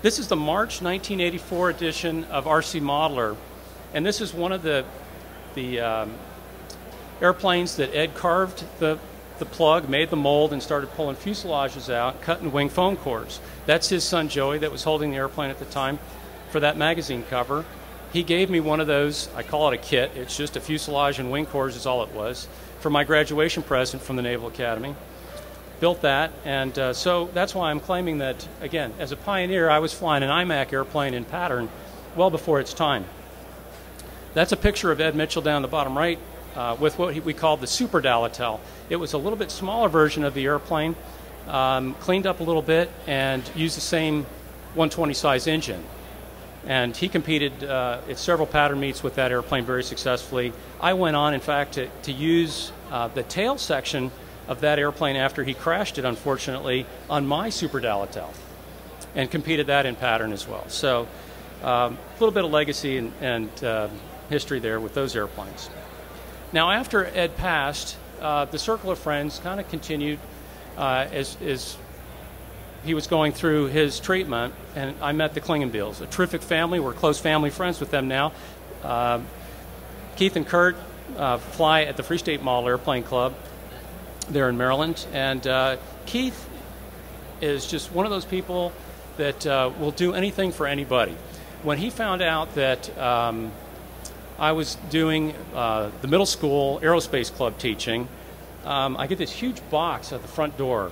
This is the March 1984 edition of RC Modeler, and this is one of the airplanes that Ed carved the plug, made the mold, and started pulling fuselages out, cutting wing foam cores. That's his son Joey that was holding the airplane at the time for that magazine cover. He gave me one of those. I call it a kit. It's just a fuselage and wing cores is all it was, for my graduation present from the Naval Academy. Built that, and so that's why I'm claiming that, again, as a pioneer, I was flying an IMAC airplane in pattern well before its time. That's a picture of Ed Mitchell down the bottom right with what we called the Super Dalatel. It was a little bit smaller version of the airplane, cleaned up a little bit, and used the same 120 size engine. And he competed at several pattern meets with that airplane very successfully. I went on, in fact, to use the tail section of that airplane after he crashed it, unfortunately, on my Super Dalatel, and competed that in pattern as well. So a little bit of legacy and history there with those airplanes. Now, after Ed passed, the circle of friends kind of continued as he was going through his treatment, and I met the Klingenbiels, a terrific family. We're close family friends with them now. Keith and Kurt fly at the Free State Model Airplane Club there in Maryland, and Keith is just one of those people that will do anything for anybody. When he found out that I was doing the middle school aerospace club teaching, I get this huge box at the front door,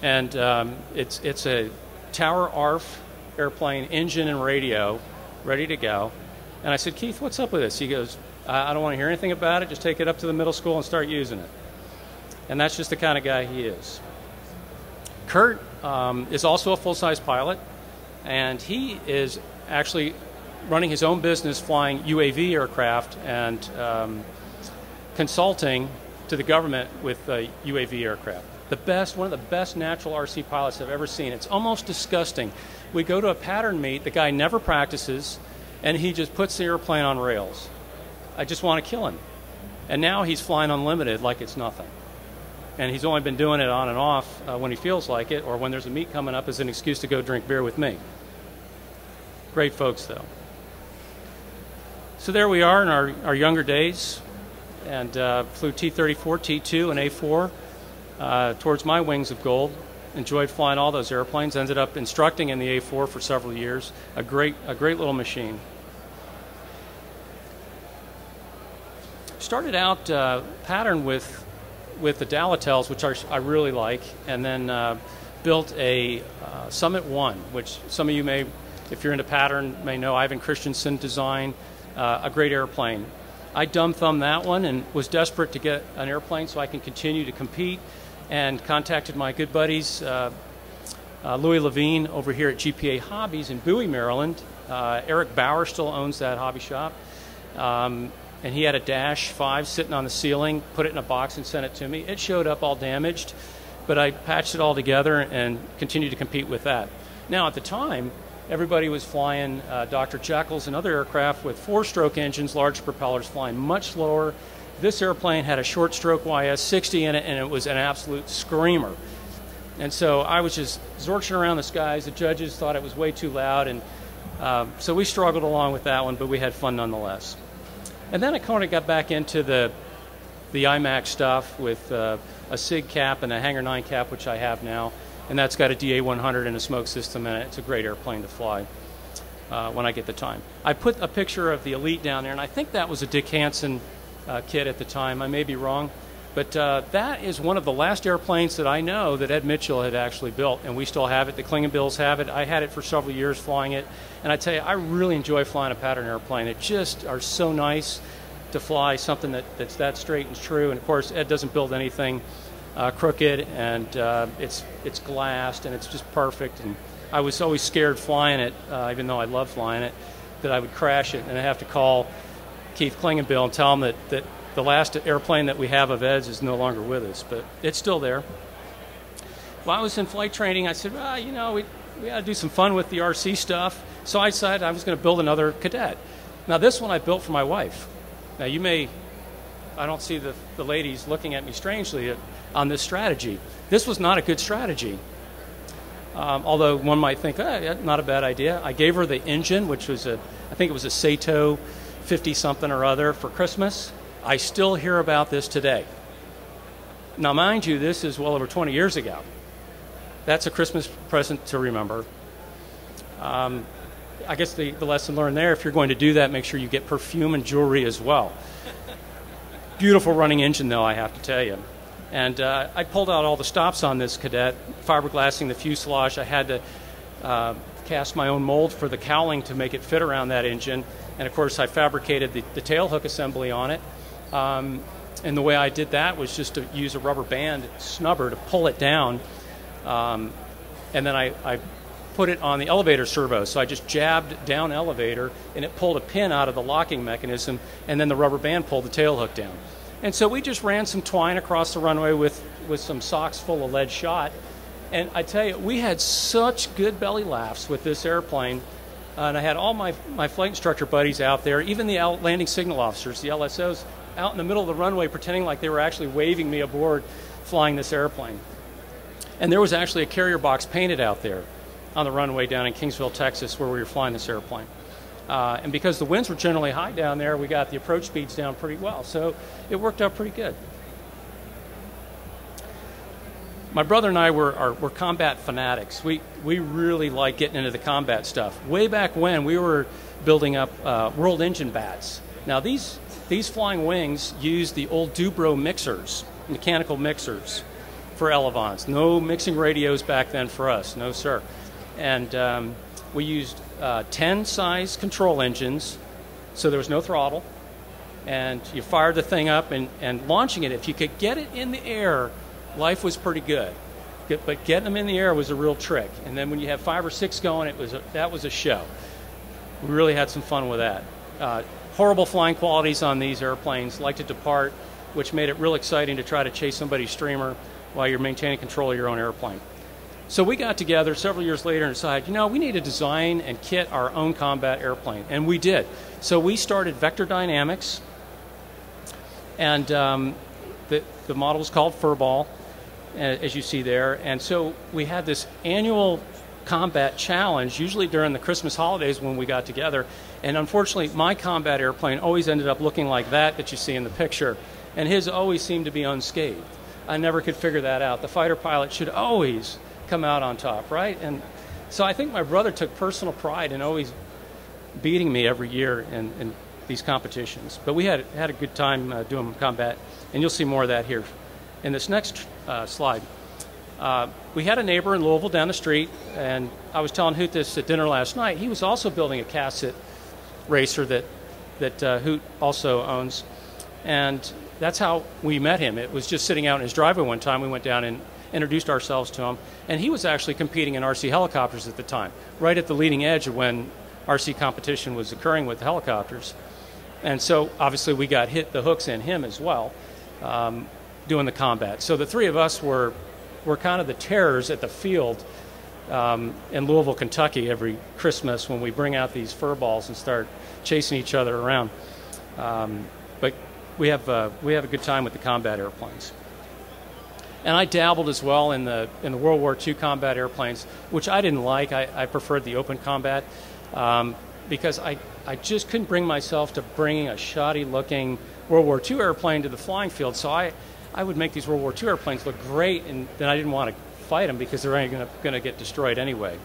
and it's a Tower ARF airplane, engine and radio, ready to go. And I said, Keith, what's up with this? He goes, I don't want to hear anything about it. Just take it up to the middle school and start using it. And that's just the kind of guy he is. Kurt is also a full-size pilot, and he is actually running his own business flying UAV aircraft and consulting to the government with UAV aircraft. One of the best natural RC pilots I've ever seen. It's almost disgusting. We go to a pattern meet, the guy never practices, and he just puts the airplane on rails. I just want to kill him. And now he's flying unlimited like it's nothing. And he's only been doing it on and off when he feels like it, or when there's a meet coming up as an excuse to go drink beer with me. Great folks, though. So there we are in our younger days, and flew T-34, T-2, and A-4 towards my wings of gold. Enjoyed flying all those airplanes. Ended up instructing in the A-4 for several years. A great little machine. Started out pattern with the Dalatels, which I really like, and then built a Summit 1, which some of you may, if you're into pattern, may know. Ivan Christensen design, a great airplane. I dumb-thumbed that one and was desperate to get an airplane so I can continue to compete, and contacted my good buddies, Louis Levine over here at GPA Hobbies in Bowie, Maryland. Eric Bauer still owns that hobby shop. And he had a Dash 5 sitting on the ceiling, put it in a box and sent it to me. It showed up all damaged, but I patched it all together and continued to compete with that. Now, at the time, everybody was flying Dr. Jekyll's and other aircraft with 4-stroke engines, large propellers, flying much slower. This airplane had a short-stroke YS-60 in it, and it was an absolute screamer. And so I was just zorching around the skies. The judges thought it was way too loud, and so we struggled along with that one, but we had fun nonetheless. And then I kind of got back into the IMAC stuff with a SIG cap and a Hangar 9 cap, which I have now. And that's got a DA-100 and a smoke system in it. It's a great airplane to fly when I get the time. I put a picture of the Elite down there, and I think that was a Dick Hansen kit at the time. I may be wrong. But that is one of the last airplanes that I know that Ed Mitchell had actually built, and we still have it. The Klingenbiels have it. I had it for several years flying it. And I tell you, I really enjoy flying a pattern airplane. It just are so nice to fly something that's that straight and true. And of course, Ed doesn't build anything crooked, and it's glassed, and it's just perfect. And I was always scared flying it, even though I love flying it, that I would crash it, and I'd have to call Keith Klingenbiel and tell him that the last airplane that we have of Ed's is no longer with us, but it's still there. While I was in flight training, I said, well, you know, we got to do some fun with the RC stuff. So I decided I was going to build another Cadet. Now, this one I built for my wife. Now, you may, I don't see the ladies looking at me strangely on this strategy. This was not a good strategy. Although one might think, not a bad idea. I gave her the engine, which was I think it was a Sato 50-something or other for Christmas. I still hear about this today. Now, mind you, this is well over 20 years ago. That's a Christmas present to remember. I guess the lesson learned there, if you're going to do that, make sure you get perfume and jewelry as well. Beautiful running engine, though, I have to tell you. And I pulled out all the stops on this cadet, fiberglassing the fuselage. I had to cast my own mold for the cowling to make it fit around that engine. And, of course, I fabricated the tail hook assembly on it. And the way I did that was just to use a rubber band snubber to pull it down. And then I put it on the elevator servo. So I just jabbed down elevator, and it pulled a pin out of the locking mechanism, and then the rubber band pulled the tail hook down. And so we just ran some twine across the runway with some socks full of lead shot. And I tell you, we had such good belly laughs with this airplane. And I had all my flight instructor buddies out there, even the landing signal officers, the LSOs, out in the middle of the runway pretending like they were actually waving me aboard flying this airplane. And there was actually a carrier box painted out there on the runway down in Kingsville, Texas, where we were flying this airplane. And because the winds were generally high down there, we got the approach speeds down pretty well. So it worked out pretty good. My brother and I were combat fanatics. We really like getting into the combat stuff. Way back when, we were building up World Engine bats. Now, these flying wings used the old Dubro mixers, mechanical mixers, for elevons. No mixing radios back then for us, no sir. And we used 10-size control engines, so there was no throttle. And you fired the thing up and launching it. If you could get it in the air, life was pretty good. But getting them in the air was a real trick. And then when you have 5 or 6 going, that was a show. We really had some fun with that. Horrible flying qualities on these airplanes, like to depart, which made it real exciting to try to chase somebody's streamer while you're maintaining control of your own airplane. So we got together several years later and decided, we need to design and kit our own combat airplane. And we did. So we started Vector Dynamics, and the model was called Furball, as you see there. And so we had this annual combat challenge, usually during the Christmas holidays when we got together. And unfortunately, my combat airplane always ended up looking like that you see in the picture. And his always seemed to be unscathed. I never could figure that out. The fighter pilot should always come out on top, right? And so I think my brother took personal pride in always beating me every year in these competitions. But we had a good time doing combat, and you'll see more of that here. In this next slide, we had a neighbor in Louisville down the street, and I was telling Hoot this at dinner last night. He was also building a Capt racer that Hoot also owns, and that's how we met him. It was just sitting out in his driveway one time. We went down and introduced ourselves to him, and he was actually competing in RC helicopters at the time, right at the leading edge of when RC competition was occurring with helicopters. And so obviously we got the hooks in him as well, doing the combat. So the three of us were kind of the terrors at the field in Louisville, Kentucky every Christmas when we bring out these fur balls and start chasing each other around. But we have a good time with the combat airplanes. And I dabbled as well in the World War II combat airplanes, which I didn't like. I preferred the open combat because I just couldn't bring myself to bringing a shoddy-looking World War II airplane to the flying field. So I would make these World War II airplanes look great, and then I didn't want to fight them because they're going to get destroyed anyway.